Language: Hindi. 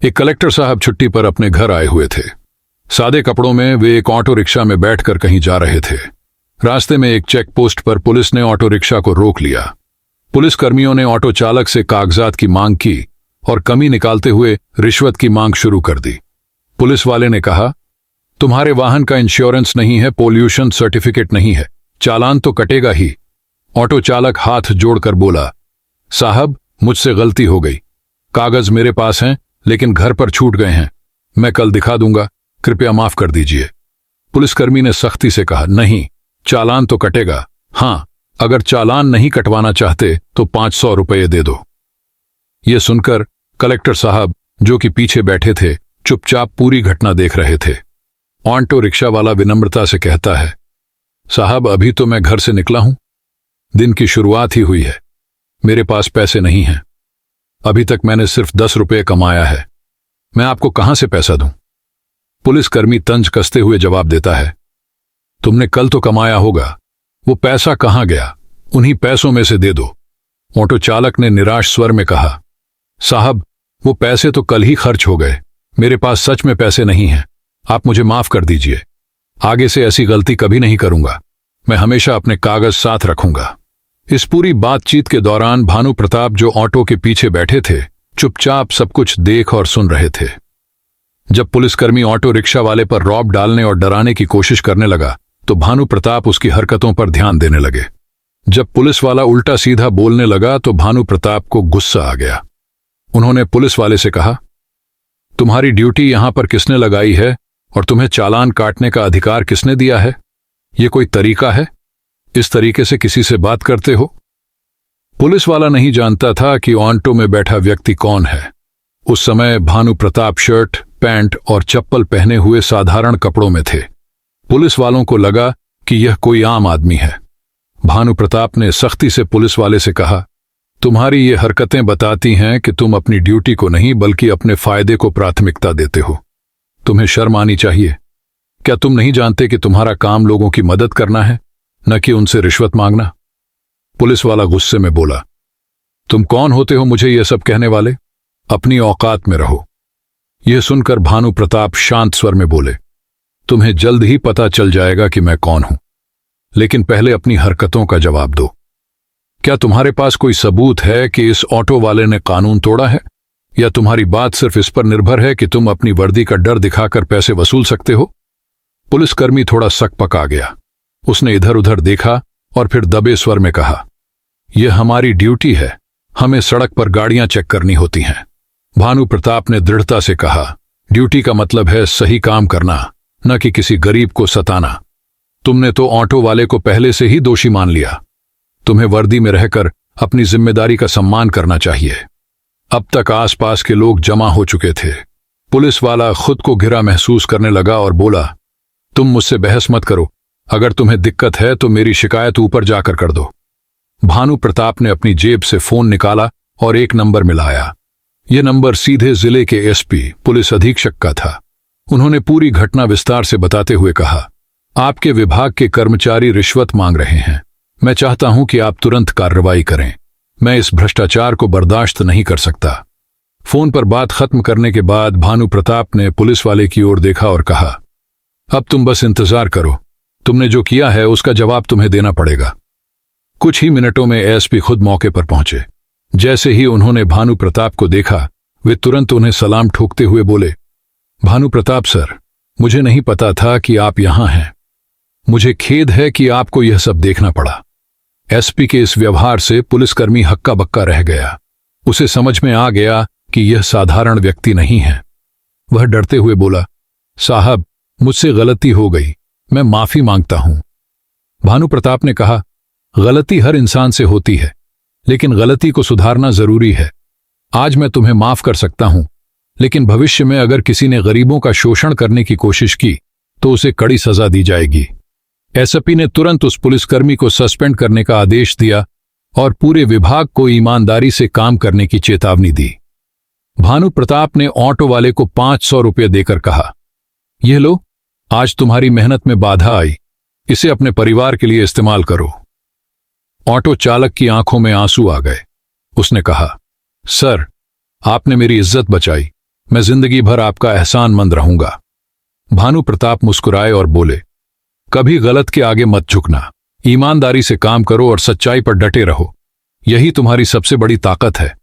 एक कलेक्टर साहब छुट्टी पर अपने घर आए हुए थे। सादे कपड़ों में वे एक ऑटो रिक्शा में बैठकर कहीं जा रहे थे। रास्ते में एक चेक पोस्ट पर पुलिस ने ऑटो रिक्शा को रोक लिया। पुलिस कर्मियों ने ऑटो चालक से कागजात की मांग की और कमी निकालते हुए रिश्वत की मांग शुरू कर दी। पुलिस वाले ने कहा, तुम्हारे वाहन का इंश्योरेंस नहीं है, पोल्यूशन सर्टिफिकेट नहीं है, चालान तो कटेगा ही। ऑटो चालक हाथ जोड़कर बोला, साहब मुझसे गलती हो गई, कागज मेरे पास हैं लेकिन घर पर छूट गए हैं, मैं कल दिखा दूंगा, कृपया माफ कर दीजिए। पुलिसकर्मी ने सख्ती से कहा, नहीं, चालान तो कटेगा। हां, अगर चालान नहीं कटवाना चाहते तो 500 रुपये दे दो। यह सुनकर कलेक्टर साहब, जो कि पीछे बैठे थे, चुपचाप पूरी घटना देख रहे थे। ऑटो रिक्शा वाला विनम्रता से कहता है, साहब अभी तो मैं घर से निकला हूं, दिन की शुरुआत ही हुई है, मेरे पास पैसे नहीं हैं, अभी तक मैंने सिर्फ 10 रुपये कमाया है, मैं आपको कहां से पैसा दूं। पुलिसकर्मी तंज कसते हुए जवाब देता है, तुमने कल तो कमाया होगा, वो पैसा कहां गया, उन्हीं पैसों में से दे दो। ऑटो चालक ने निराश स्वर में कहा, साहब वो पैसे तो कल ही खर्च हो गए, मेरे पास सच में पैसे नहीं हैं, आप मुझे माफ कर दीजिए, आगे से ऐसी गलती कभी नहीं करूंगा, मैं हमेशा अपने कागज साथ रखूंगा। इस पूरी बातचीत के दौरान भानु प्रताप, जो ऑटो के पीछे बैठे थे, चुपचाप सब कुछ देख और सुन रहे थे। जब पुलिसकर्मी ऑटो रिक्शा वाले पर रौब डालने और डराने की कोशिश करने लगा तो भानु प्रताप उसकी हरकतों पर ध्यान देने लगे। जब पुलिस वाला उल्टा सीधा बोलने लगा तो भानु प्रताप को गुस्सा आ गया। उन्होंने पुलिस वाले से कहा, तुम्हारी ड्यूटी यहां पर किसने लगाई है और तुम्हें चालान काटने का अधिकार किसने दिया है? यह कोई तरीका है? इस तरीके से किसी से बात करते हो? पुलिस वाला नहीं जानता था कि ऑटो में बैठा व्यक्ति कौन है। उस समय भानु प्रताप शर्ट, पैंट और चप्पल पहने हुए साधारण कपड़ों में थे। पुलिस वालों को लगा कि यह कोई आम आदमी है। भानु प्रताप ने सख्ती से पुलिस वाले से कहा, तुम्हारी ये हरकतें बताती हैं कि तुम अपनी ड्यूटी को नहीं बल्कि अपने फायदे को प्राथमिकता देते हो। तुम्हें शर्म आनी चाहिए। क्या तुम नहीं जानते कि तुम्हारा काम लोगों की मदद करना है, न कि उनसे रिश्वत मांगना? पुलिस वाला गुस्से में बोला, तुम कौन होते हो मुझे यह सब कहने वाले? अपनी औकात में रहो। यह सुनकर भानु प्रताप शांत स्वर में बोले, तुम्हें जल्द ही पता चल जाएगा कि मैं कौन हूं, लेकिन पहले अपनी हरकतों का जवाब दो। क्या तुम्हारे पास कोई सबूत है कि इस ऑटो वाले ने कानून तोड़ा है, या तुम्हारी बात सिर्फ इस पर निर्भर है कि तुम अपनी वर्दी का डर दिखाकर पैसे वसूल सकते हो? पुलिसकर्मी थोड़ा सकपका गया। उसने इधर उधर देखा और फिर दबे स्वर में कहा, यह हमारी ड्यूटी है, हमें सड़क पर गाड़ियां चेक करनी होती हैं। भानु प्रताप ने दृढ़ता से कहा, ड्यूटी का मतलब है सही काम करना, न कि किसी गरीब को सताना। तुमने तो ऑटो वाले को पहले से ही दोषी मान लिया। तुम्हें वर्दी में रहकर अपनी जिम्मेदारी का सम्मान करना चाहिए। अब तक आसपास के लोग जमा हो चुके थे। पुलिस वाला खुद को घिरा महसूस करने लगा और बोला, तुम मुझसे बहस मत करो, अगर तुम्हें दिक्कत है तो मेरी शिकायत ऊपर जाकर कर दो। भानु प्रताप ने अपनी जेब से फोन निकाला और एक नंबर मिलाया। यह नंबर सीधे जिले के एसपी पुलिस अधीक्षक का था। उन्होंने पूरी घटना विस्तार से बताते हुए कहा, आपके विभाग के कर्मचारी रिश्वत मांग रहे हैं, मैं चाहता हूं कि आप तुरंत कार्रवाई करें, मैं इस भ्रष्टाचार को बर्दाश्त नहीं कर सकता। फोन पर बात खत्म करने के बाद भानु प्रताप ने पुलिस वाले की ओर देखा और कहा, अब तुम बस इंतजार करो, तुमने जो किया है उसका जवाब तुम्हें देना पड़ेगा। कुछ ही मिनटों में एसपी खुद मौके पर पहुंचे। जैसे ही उन्होंने भानु प्रताप को देखा, वे तुरंत उन्हें सलाम ठोकते हुए बोले, भानु प्रताप सर, मुझे नहीं पता था कि आप यहां हैं, मुझे खेद है कि आपको यह सब देखना पड़ा। एसपी के इस व्यवहार से पुलिसकर्मी हक्का बक्का रह गया। उसे समझ में आ गया कि यह साधारण व्यक्ति नहीं है। वह डरते हुए बोला, साहब मुझसे गलती हो गई, मैं माफी मांगता हूं। भानु प्रताप ने कहा, गलती हर इंसान से होती है, लेकिन गलती को सुधारना जरूरी है। आज मैं तुम्हें माफ कर सकता हूं, लेकिन भविष्य में अगर किसी ने गरीबों का शोषण करने की कोशिश की तो उसे कड़ी सजा दी जाएगी। एसपी ने तुरंत उस पुलिसकर्मी को सस्पेंड करने का आदेश दिया और पूरे विभाग को ईमानदारी से काम करने की चेतावनी दी। भानु प्रताप ने ऑटो वाले को 500 रुपये देकर कहा, यह लो, आज तुम्हारी मेहनत में बाधा आई, इसे अपने परिवार के लिए इस्तेमाल करो। ऑटो चालक की आंखों में आंसू आ गए। उसने कहा, सर आपने मेरी इज्जत बचाई, मैं जिंदगी भर आपका एहसानमंद रहूंगा। भानु प्रताप मुस्कुराए और बोले, कभी गलत के आगे मत झुकना। ईमानदारी से काम करो और सच्चाई पर डटे रहो। यही तुम्हारी सबसे बड़ी ताकत है।